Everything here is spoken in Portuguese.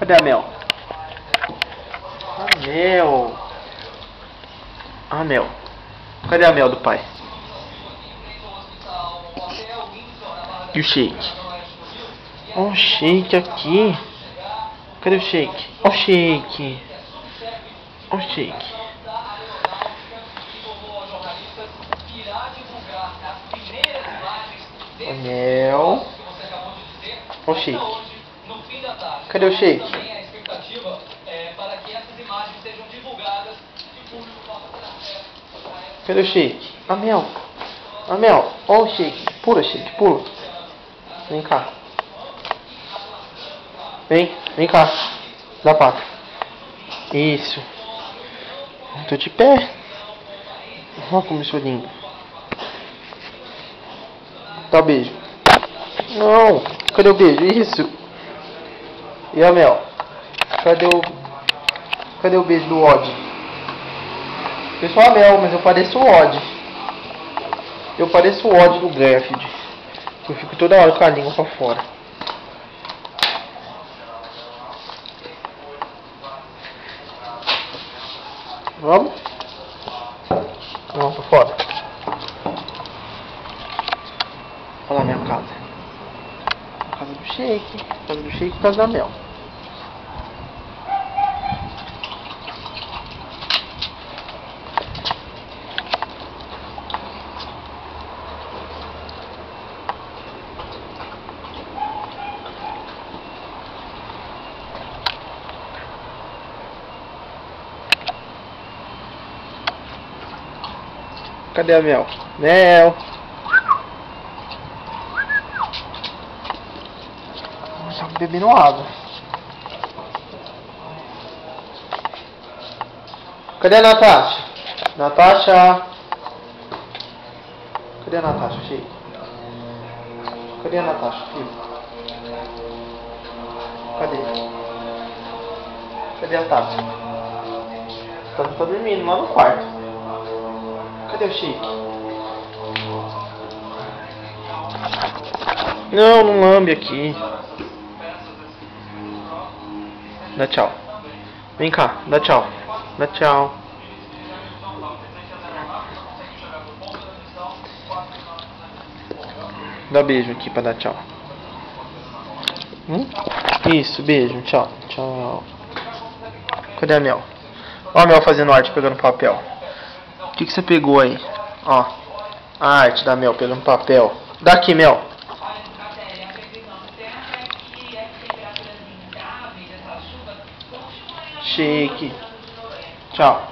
Cadê a Mel? A Mel. A Mel. Cadê a Mel do pai? E o Shake? Ó o Shake aqui. Cadê o Shake? Ó o Shake. Ó o Shake. A Mel. Ó o Shake. Cadê o Shake? Cadê o Shake? A Mel. A Mel. Ó o Shake. Pula, Shake. Pula. Vem cá. Vem cá. Dá a pata. Isso. Tô de pé. Olha como eu sou lindo. Dá o beijo. Não. Cadê o beijo? Isso. E a Mel? Cadê o beijo do Odd? Eu sou a Mel, mas eu pareço o Odd. Eu pareço o Odd do Garfield. Eu fico toda hora com a língua pra fora. Vamos? Vamos pra fora. Olha lá a minha casa. A casa do Shake. A casa do Shake e a casa da Mel. Cadê a Mel? Mel! Só bebendo água. Cadê a Natasha? Natasha! Cadê a Natasha, filho? Cadê a Natasha, filho? Cadê? Cadê a Tati? A Tati tá dormindo lá no quarto. Cadê o Shake? Não, não lambe aqui. Dá tchau. Vem cá, dá tchau. Dá tchau. Dá beijo aqui pra dar tchau. Isso, beijo, tchau. Tchau. Cadê a Mel? Ó a Mel fazendo arte, pegando papel. O que você pegou aí? Ó, a arte da Mel pegando papel. Dá aqui, Mel. Shake. Tchau.